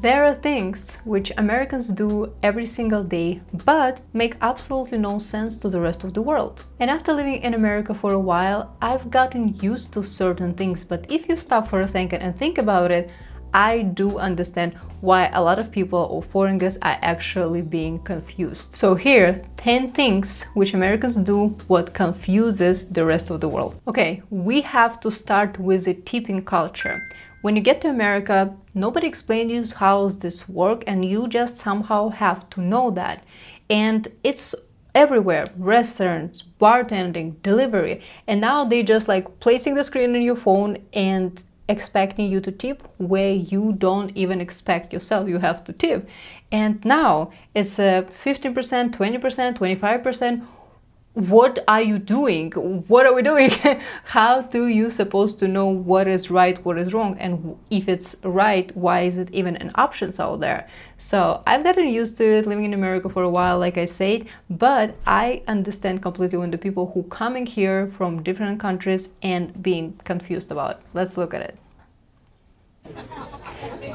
There are things which Americans do every single day, but make absolutely no sense to the rest of the world. And after living in America for a while, I've gotten used to certain things, but if you stop for a second and think about it, I do understand why a lot of people or foreigners are actually being confused. So here, 10 things which Americans do what confuses the rest of the world. Okay, we have to start with the tipping culture. When you get to America, nobody explains you how this works, and you just somehow have to know that. And it's everywhere: restaurants, bartending, delivery. And now they just like placing the screen on your phone and expecting you to tip where you don't even expect yourself you have to tip. And now it's a 15%, 20%, 25%. What are you doing? What are we doing? How do you supposed to know what is right, what is wrong? And if it's right, why is it even an option out there? So I've gotten used to it living in America for a while, like I said, but I understand completely when the people who coming here from different countries and being confused about it. Let's look at it.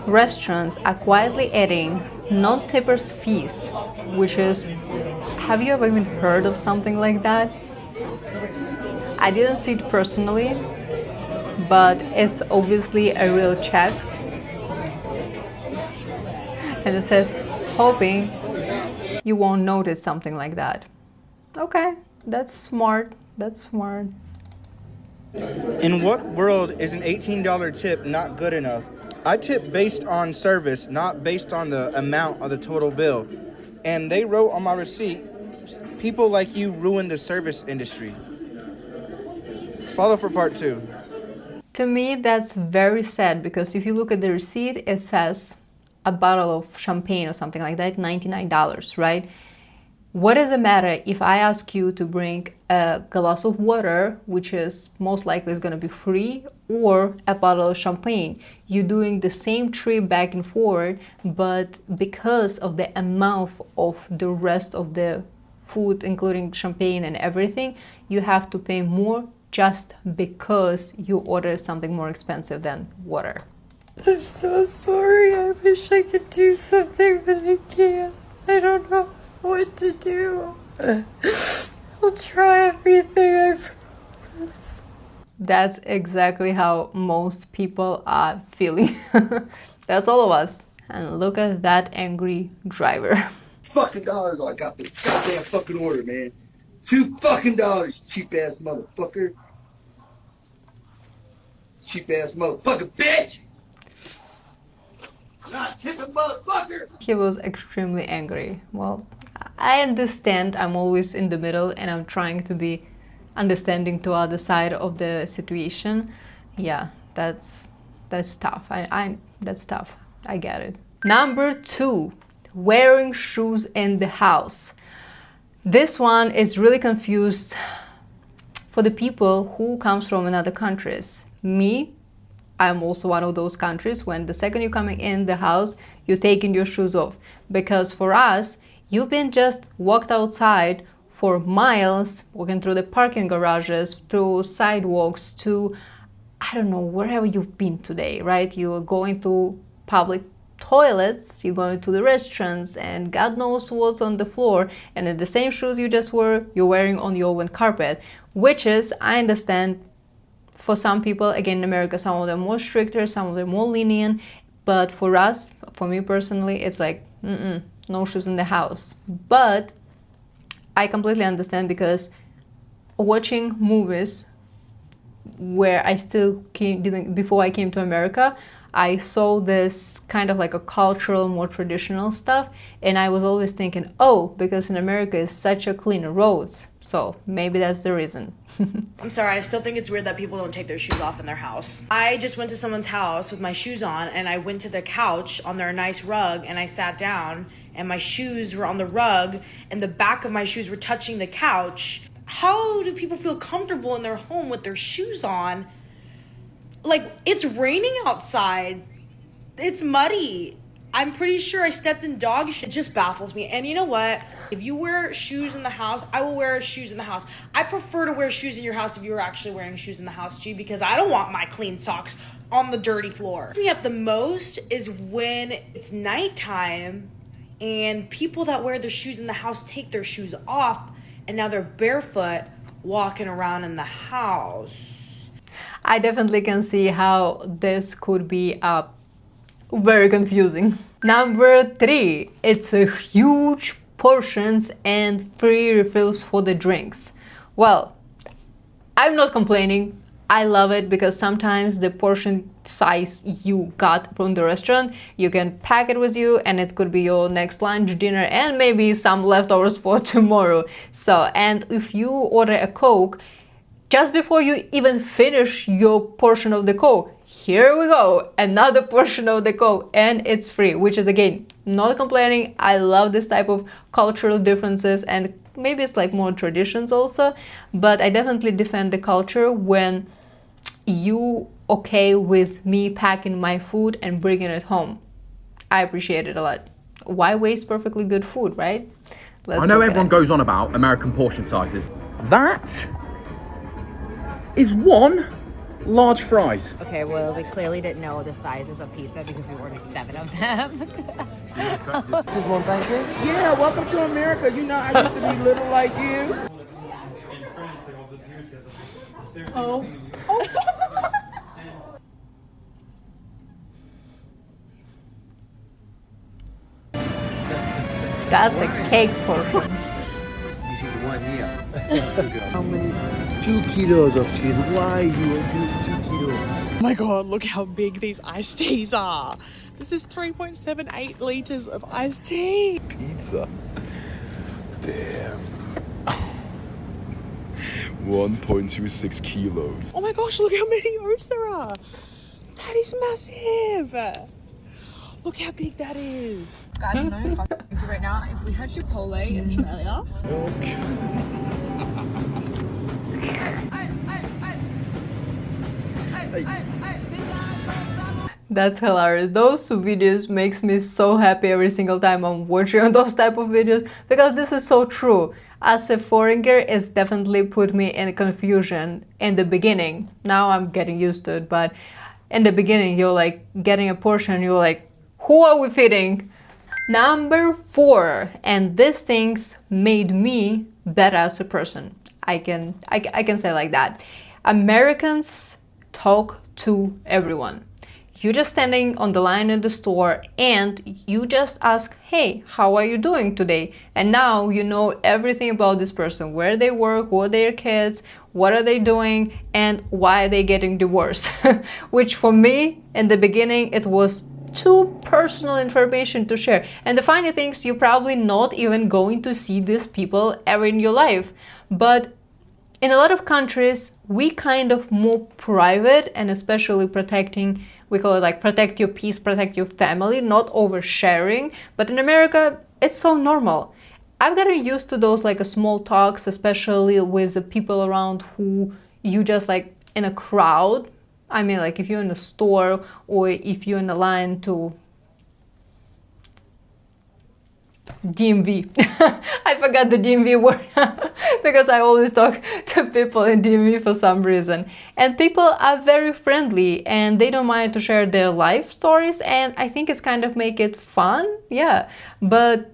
Restaurants are quietly adding non-tippers fees, which is, have you ever even heard of something like that? I didn't see it personally, but it's obviously a real check. And it says, hoping you won't notice something like that. Okay, that's smart. That's smart. In what world is an $18 tip not good enough? I tip based on service, not based on the amount of the total bill. And they wrote on my receipt, people like you ruin the service industry. Follow for part 2. To me, that's very sad, because if you look at the receipt, it says a bottle of champagne or something like that, $99, right? What does it matter if I ask you to bring a glass of water, which is most likely is going to be free, or a bottle of champagne? You're doing the same trip back and forth, but because of the amount of the rest of the food, including champagne and everything, you have to pay more just because you ordered something more expensive than water. I'm so sorry. I wish I could do something, but I can't. I don't know what to do. I'll try everything, I promise. That's exactly how most people are feeling. That's all of us. And look at that angry driver. Fucking dollars I got this goddamn fucking order, man. $2 cheap ass motherfucker. Cheap ass motherfucker, bitch! Not tipping motherfucker! He was extremely angry. Well, I understand. I'm always in the middle and I'm trying to be understanding to other side of the situation. Yeah, that's tough. That's tough. I get it. Number 2, wearing shoes in the house. This one is really confused for the people who comes from another countries. Me, I'm also one of those countries. When the second you're coming in the house, you're taking your shoes off. Because for us, you've been just walked outside for miles, walking through the parking garages, through sidewalks, to, I don't know, wherever you've been today, right? You're going to public toilets, you're going to the restaurants, and God knows what's on the floor, and in the same shoes you just were, you're wearing on your own carpet, which is, I understand, for some people, again in America, some of them more stricter, some of them more lenient, but for us, for me personally, it's like, no shoes in the house. But I completely understand, because watching movies where I still didn't, before I came to America, I saw this kind of like a cultural, more traditional stuff, and I was always thinking, oh, because in America is such a clean roads, so maybe that's the reason. I'm sorry, I still think it's weird that people don't take their shoes off in their house. I just went to someone's house with my shoes on, and I went to the couch on their nice rug, and I sat down, and my shoes were on the rug, and the back of my shoes were touching the couch. How do people feel comfortable in their home with their shoes on? Like, it's raining outside. It's muddy. I'm pretty sure I stepped in dog shit. It just baffles me. And you know what? If you wear shoes in the house, I will wear shoes in the house. I prefer to wear shoes in your house if you're actually wearing shoes in the house, G, because I don't want my clean socks on the dirty floor. What me up the most is when it's nighttime and people that wear their shoes in the house take their shoes off and now they're barefoot walking around in the house. I definitely can see how this could be very confusing. Number 3, it's a huge portions and free refills for the drinks. Well, I'm not complaining. I love it because sometimes the portion size you got from the restaurant, you can pack it with you and it could be your next lunch, dinner, and maybe some leftovers for tomorrow. So, and if you order a Coke, just before you even finish your portion of the Coke, here we go, another portion of the Coke, and it's free, which is, again, not complaining. I love this type of cultural differences, and maybe it's like more traditions also, but I definitely defend the culture when you okay with me packing my food and bringing it home. I appreciate it a lot. Why waste perfectly good food, right? I know everyone goes on about American portion sizes. That is one large fries. Okay, well, we clearly didn't know the sizes of pizza because we ordered 7 of them. This is one pancake? Yeah, welcome to America. You know, I used to be little like you. Oh. That's a cake portion. This is 1 year. How many? 2 kilos of cheese. Why you use 2 kilos? Oh my god, look how big these iced teas are. This is 3.78 liters of iced tea. Pizza. Damn. 1.26 kilos. Oh my gosh, look how many oats there are. That is massive. Look how big that is. Guys, I'm not fucking with you right now. If we had Chipotle in Australia. That's hilarious. Those 2 videos makes me so happy every single time I'm watching those type of videos, because this is so true. As a foreigner, it's definitely put me in confusion in the beginning. Now I'm getting used to it, but in the beginning you're like getting a portion, you're like, who are we feeding? Number 4, and these things made me better as a person. I can say like that. Americans talk to everyone. You're just standing on the line in the store and you just ask, hey, how are you doing today? And now you know everything about this person, where they work, who are their kids, what are they doing, and why are they getting divorced? Which for me, in the beginning, it was too personal information to share. And the funny thing is, you're probably not even going to see these people ever in your life. But in a lot of countries, we kind of more private, and especially protecting, we call it like protect your peace, protect your family, not oversharing. But in America, it's so normal. I've gotten used to those like small talks, especially with the people around who you just like in a crowd. I mean, like if you're in a store or if you're in a line to DMV. I forgot the DMV word because I always talk to people in DMV for some reason. And people are very friendly and they don't mind to share their life stories, and I think it's kind of make it fun, yeah. But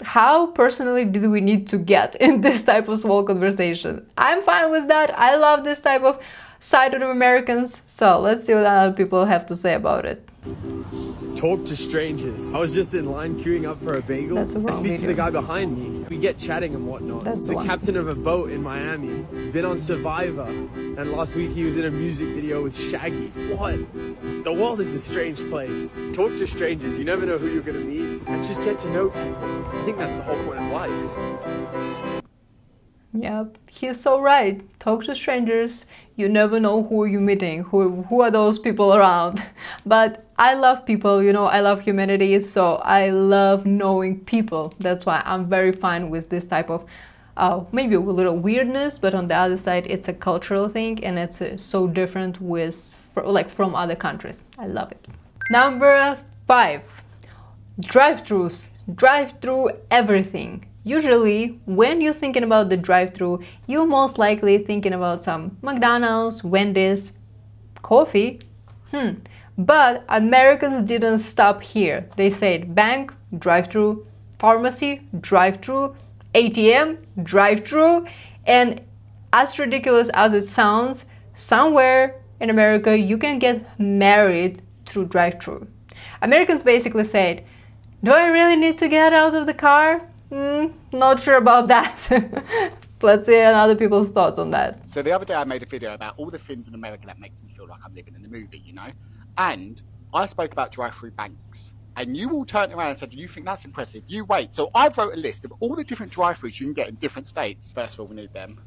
how personally do we need to get in this type of small conversation? I'm fine with that. I love this type of side of Americans. So let's see what other people have to say about it. Talk to strangers. I was just in line queuing up for a bagel. That's a wrong I speak to video. the guy behind me. We get chatting and whatnot. That's the one. captain of a boat in Miami. He's been on Survivor. And last week he was in a music video with Shaggy. What? The world is a strange place. Talk to strangers. You never know who you're going to meet. And just get to know people. I think that's the whole point of life. Yep, he's so right. Talk to strangers. You never know who you're meeting, who are those people around. But I love people, you know, I love humanity, so I love knowing people. That's why I'm very fine with this type of maybe a little weirdness, but on the other side, it's a cultural thing and it's so different with from other countries. I love it. Number 5. Drive-thrus. Drive-through everything. Usually, when you're thinking about the drive-through, you're most likely thinking about some McDonald's, Wendy's, coffee. But Americans didn't stop here. They said bank, drive-through, pharmacy, drive-through, ATM, drive-through, and as ridiculous as it sounds, somewhere in America you can get married through drive-through. Americans basically said, do I really need to get out of the car? Not sure about that. Let's see other people's thoughts on that. So the other day I made a video about all the things in America that makes me feel like I'm living in the movie, you know? And I spoke about drive-through banks. And you all turned around and said, you think that's impressive? You wait. So I've wrote a list of all the different drive-thrus you can get in different states. First of all, we need them.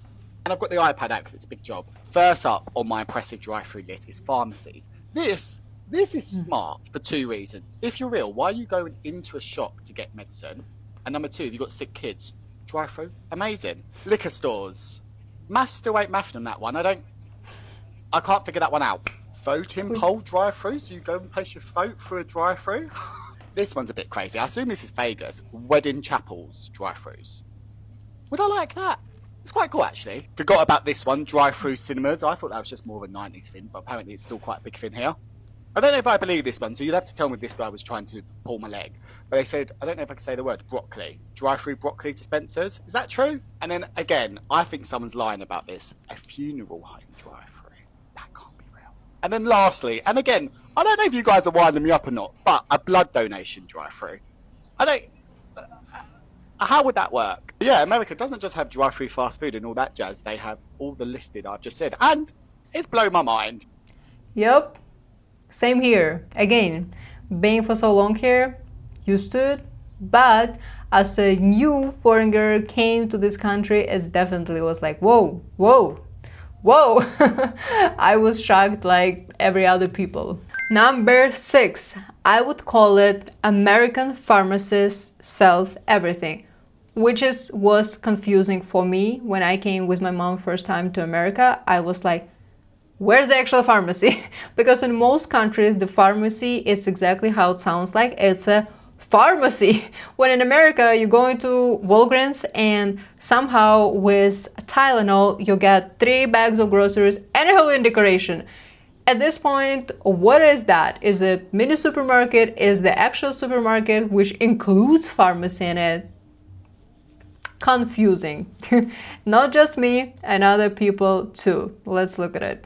And I've got the iPad out because it's a big job. First up on my impressive drive-thru list is Pharmacies. This is smart for two reasons. If you're ill, why are you going into a shop to get medicine? And number two, if you've got sick kids, drive-thru, amazing. Liquor stores. Maths still ain't mathing on that one. I can't figure that one out. Voting poll drive-thru, so you go and place your vote through a drive-thru. This one's a bit crazy. I assume this is Vegas. Wedding chapels, drive-thrus. Would I like that? It's quite cool, actually. Forgot about this one, drive-thru cinemas. I thought that was just more of a 90s thing, but apparently it's still quite a big thing here. I don't know if I believe this one, so you'll have to tell me if this guy was trying to pull my leg. But they said, I don't know if I can say the word, broccoli. Drive-thru broccoli dispensers. Is that true? And then, again, I think someone's lying about this. A funeral home drive-thru. That can't be real. And then lastly, and again, I don't know if you guys are winding me up or not, but a blood donation drive-thru. How would that work? Yeah, America doesn't just have drive-thru fast food and all that jazz. They have all the listed I've just said. And it's blown my mind. Yep. Same here. Again, being for so long here, used to it. But as a new foreigner came to this country, it definitely was like, whoa, whoa, whoa. I was shocked like every other people. Number 6, I would call it American pharmacist sells everything, which was confusing for me. When I came with my mom first time to America, I was like, where's the actual pharmacy? Because in most countries, the pharmacy is exactly how it sounds like. It's a pharmacy. When in America, you go into Walgreens and somehow with Tylenol, you get 3 bags of groceries and a Halloween decoration. At this point, what is that? Is it mini supermarket? Is the actual supermarket, which includes pharmacy in it? Confusing. Not just me, and other people too. Let's look at it.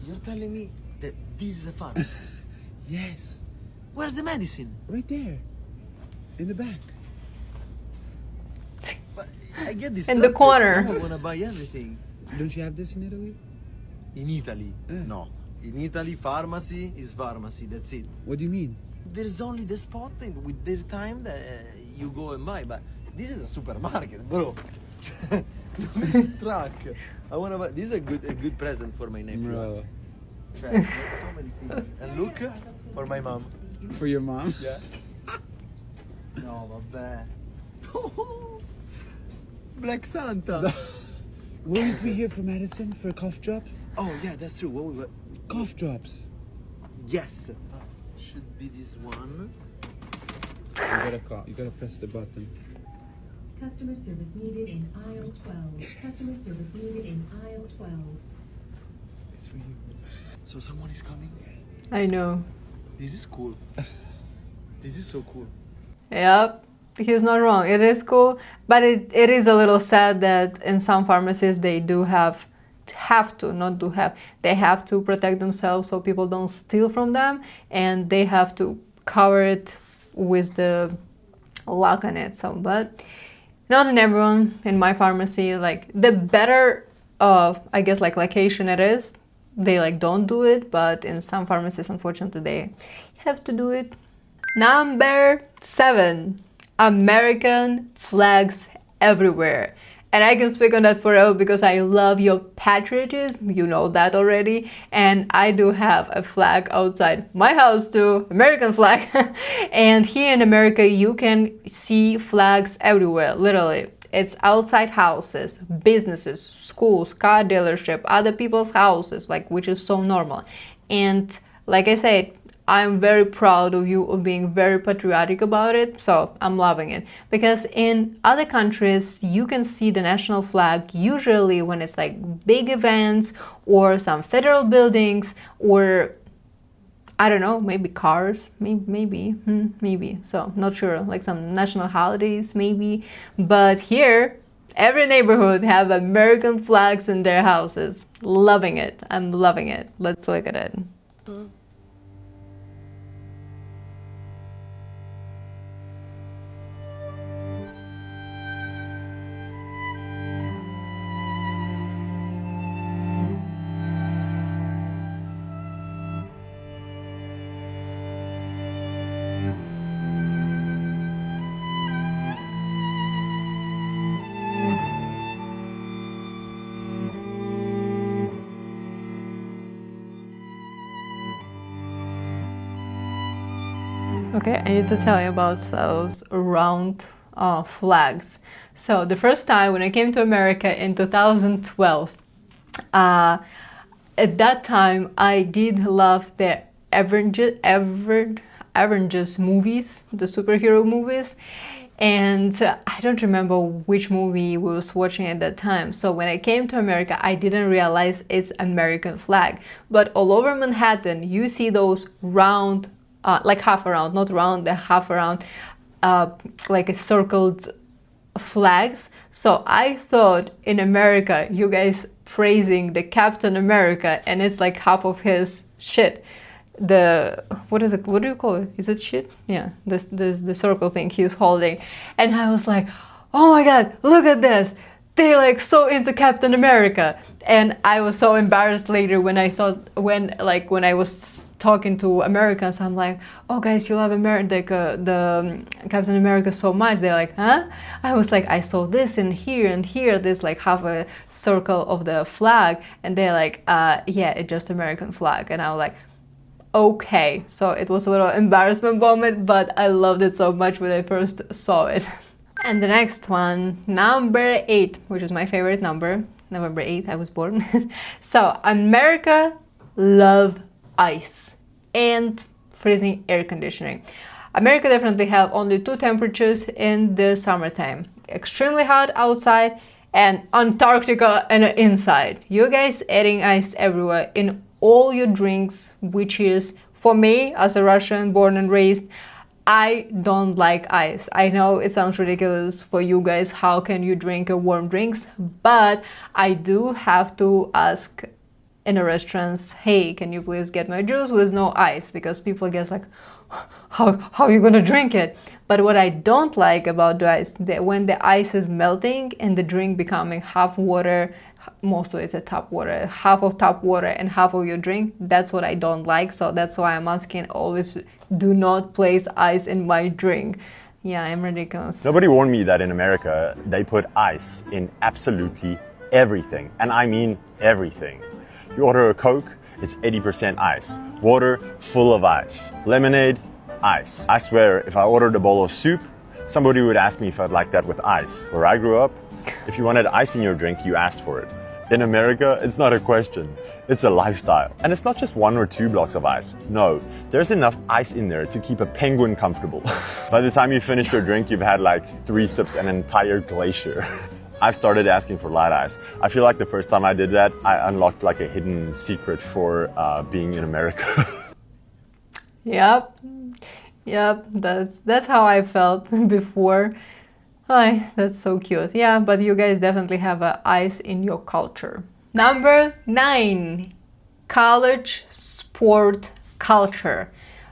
You're telling me that this is a pharmacy? Yes. Where's the medicine? Right there. In the back. But I get this. In the corner. I want to buy everything. Don't you have this in Italy? In Italy? No. In Italy, pharmacy is pharmacy. That's it. What do you mean? There's only the spot with their time that you go and buy. But this is a supermarket, bro. Don't be struck. I wanna buy. This is a good present for my nephew. Bro. There's so many things. And look, for my mom. For your mom? Yeah. No, vabbè. Black Santa. Wouldn't we hear from Madison for a cough drop? Oh yeah, that's true. What we were... Cough drops. Yes. Should be this one. You gotta press the button. Customer service needed in aisle 12. Customer service needed in aisle 12. It's for you. So someone is coming. I know. This is cool. This is so cool. Yep, he's not wrong. It is cool, but it is a little sad that in some pharmacies they do they have to protect themselves so people don't steal from them, and they have to cover it with the lock on it. So, but not in everyone. In my pharmacy, like the better I guess like location it is, they like don't do it, but in some pharmacies unfortunately they have to do it. Number 7, American flags everywhere. And I can speak on that forever because I love your patriotism, you know that already. And I do have a flag outside my house too, American flag. And here in America, you can see flags everywhere, literally. It's outside houses, businesses, schools, car dealership, other people's houses, like which is so normal. And like I said, I'm very proud of you of being very patriotic about it. So I'm loving it, because in other countries you can see the national flag usually when it's like big events or some federal buildings, or I don't know, maybe cars, maybe. So not sure, like some national holidays maybe. But here, every neighborhood have American flags in their houses. Loving it. I'm loving it. Let's look at it. Okay, I need to tell you about those round flags. So the first time when I came to America in 2012, at that time I did love the Avengers movies, the superhero movies, and I don't remember which movie we was watching at that time. So when I came to America, I didn't realize it's American flag. But all over Manhattan, you see those round, like half around, not round, the half around, like a circled flags. So I thought in America, you guys praising the Captain America, and it's like half of his shit. The what is it? What do you call it? Is it shit? Yeah, this the circle thing he's holding, and I was like, oh my god, look at this. They like so into Captain America, and I was so embarrassed later when I thought when I was talking to Americans, I'm like, oh guys, you love America, the Captain America so much. They're like, huh? I was like, I saw this and here, this like half a circle of the flag, and they're like, yeah, it's just American flag, and I was like, okay. So it was a little embarrassment moment, but I loved it so much when I first saw it. And the next one, number 8, which is my favorite number, November 8th, I was born. So America love ice and freezing air conditioning. America definitely have only 2 temperatures in the summertime: extremely hot outside and Antarctica and inside. You guys adding ice everywhere in all your drinks, which is, for me as a Russian born and raised, I don't like ice. I know it sounds ridiculous for you guys, how can you drink a warm drinks, but I do have to ask in the restaurants, hey, can you please get my juice with no ice? Because people get like, how are you gonna drink it? But what I don't like about the ice, that when the ice is melting and the drink becoming half water, mostly it's a tap water, half of tap water and half of your drink, that's what I don't like. So that's why I'm asking always, do not place ice in my drink. Yeah, I'm ridiculous. Nobody warned me that in America they put ice in absolutely everything, and I mean everything. You order a Coke, it's 80% ice. Water, full of ice. Lemonade, ice. I swear, if I ordered a bowl of soup, somebody would ask me if I'd like that with ice. Where I grew up, if you wanted ice in your drink, you asked for it. In America, it's not a question, it's a lifestyle. And it's not just 1 or 2 blocks of ice. No, there's enough ice in there to keep a penguin comfortable. By the time you finish your drink, you've had like 3 sips and an entire glacier. I've started asking for light ice. I feel like the first time I did that, I unlocked like a hidden secret for being in America. Yep, that's how I felt before. Hi, that's so cute. Yeah, but you guys definitely have ice in your culture. Number 9, college sport culture.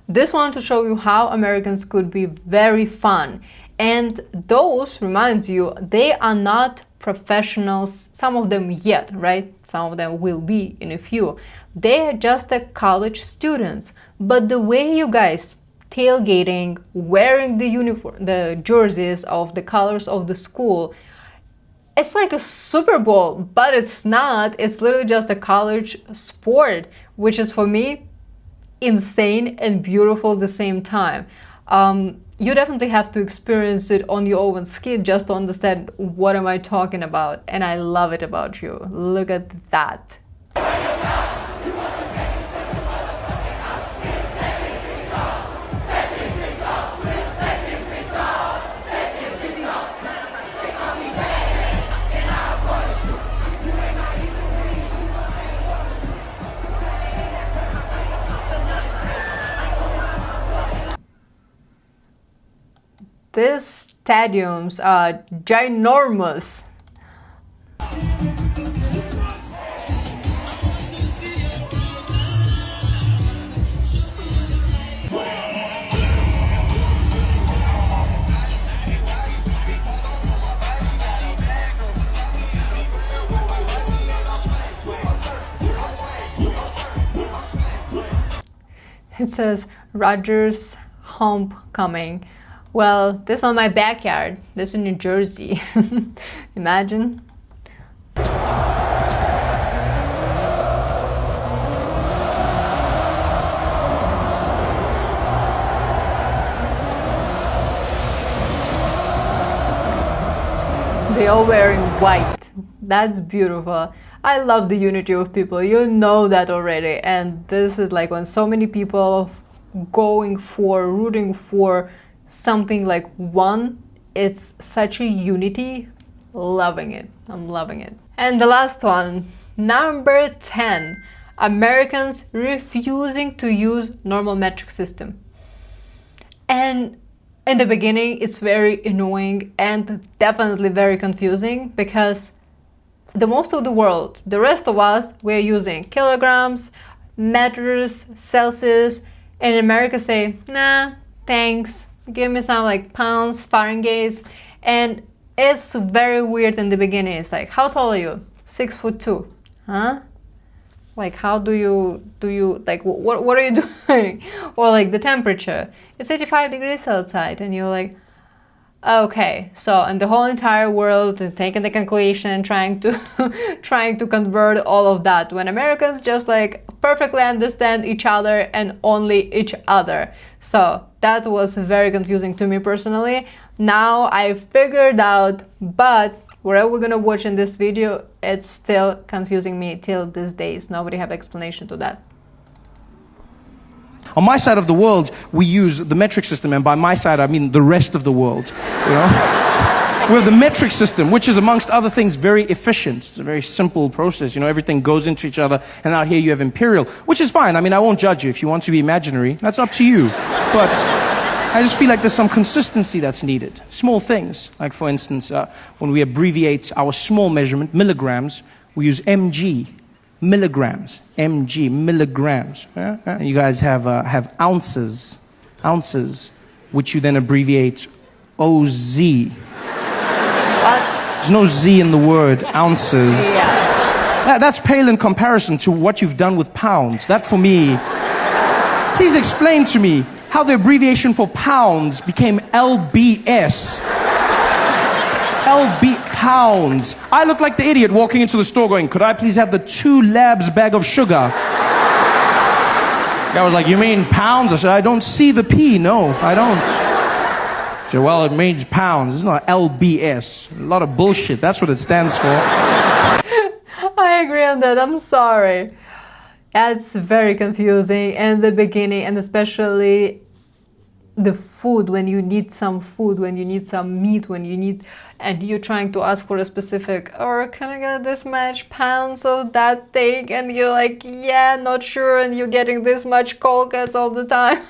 This one to show you how Americans could be very fun. And those, reminds you, they are not professionals, some of them yet, right? Some of them will be in a few. They are just the college students. But the way you guys tailgating, wearing the uniform, the jerseys of the colors of the school, it's like a Super Bowl, but it's not. It's literally just a college sport, which is for me insane and beautiful at the same time. You definitely have to experience it on your own skin just to understand what am I talking about, and I love it about you. Look at that. these stadiums are ginormous. It says Rogers Homecoming. Well, this is on my backyard. This is in New Jersey. Imagine. They all wearing white. That's beautiful. I love the unity of people, you know that already, and this is like when so many people rooting for something like one, it's such a unity. Loving it. I'm loving it. And the last one, number 10, Americans refusing to use normal metric system. And in the beginning, it's very annoying and definitely very confusing because the most of the world, the rest of us, we're using kilograms, meters, Celsius, and in America say, nah, thanks, give me some like pounds, Fahrenheit, and it's very weird in the beginning. It's like, how tall are you? 6'2", huh? Like, how do you like, what are you doing? Or like the temperature, it's 85 degrees outside, and you're like, okay, so in the whole entire world, taking the calculation, trying to convert all of that, when Americans just like perfectly understand each other and only each other. So that was very confusing to me personally. Now I figured out, but whatever we're gonna watch in this video, it's still confusing me till these days. Nobody have explanation to that. On my side of the world, we use the metric system, and by my side, I mean the rest of the world. You know, we have the metric system, which is, amongst other things, very efficient. It's a very simple process. You know, everything goes into each other, and out here you have imperial, which is fine. I mean, I won't judge you if you want to be imaginary. That's up to you. But I just feel like there's some consistency that's needed. Small things, like for instance, when we abbreviate our small measurement, milligrams, we use mg. Milligrams, mg, milligrams. You guys have ounces, which you then abbreviate OZ. What? There's no Z in the word, ounces. Yeah. That's pale in comparison to what you've done with pounds. That for me, please explain to me how the abbreviation for pounds became LBS. Pounds. I look like the idiot walking into the store going, could I please have the 2 labs bag of sugar? Guy was like, you mean pounds? I said, I don't see the P. No, I don't. He said, well, it means pounds. It's not LBS. A lot of bullshit. That's what it stands for. I agree on that. I'm sorry. That's very confusing in the beginning, and especially the food, when you need some food, when you need some meat, and you're trying to ask for a specific, or can I get this much pounds of that thing, and you're like, yeah, not sure, and you're getting this much Colgates all the time.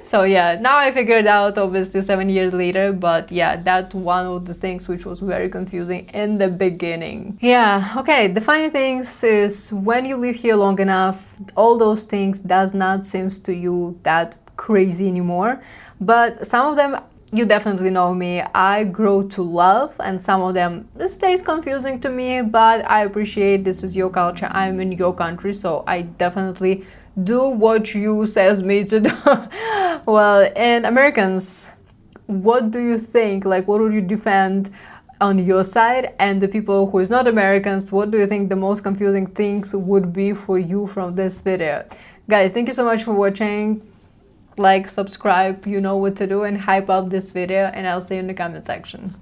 So yeah, now I figured out, obviously 7 years later, but yeah, that's one of the things which was very confusing in the beginning. Yeah, okay, the funny things is when you live here long enough, all those things does not seem to you that crazy anymore, but some of them, you definitely know me, I grow to love, and some of them stays confusing to me, but I appreciate this is your culture, I'm in your country, so I definitely do what you says me to do. Well, and Americans, what do you think, like what would you defend on your side, and the people who is not Americans, what do you think the most confusing things would be for you from this video? Guys, thank you so much for watching. Like, subscribe, you know what to do, and hype up this video, and I'll see you in the comment section.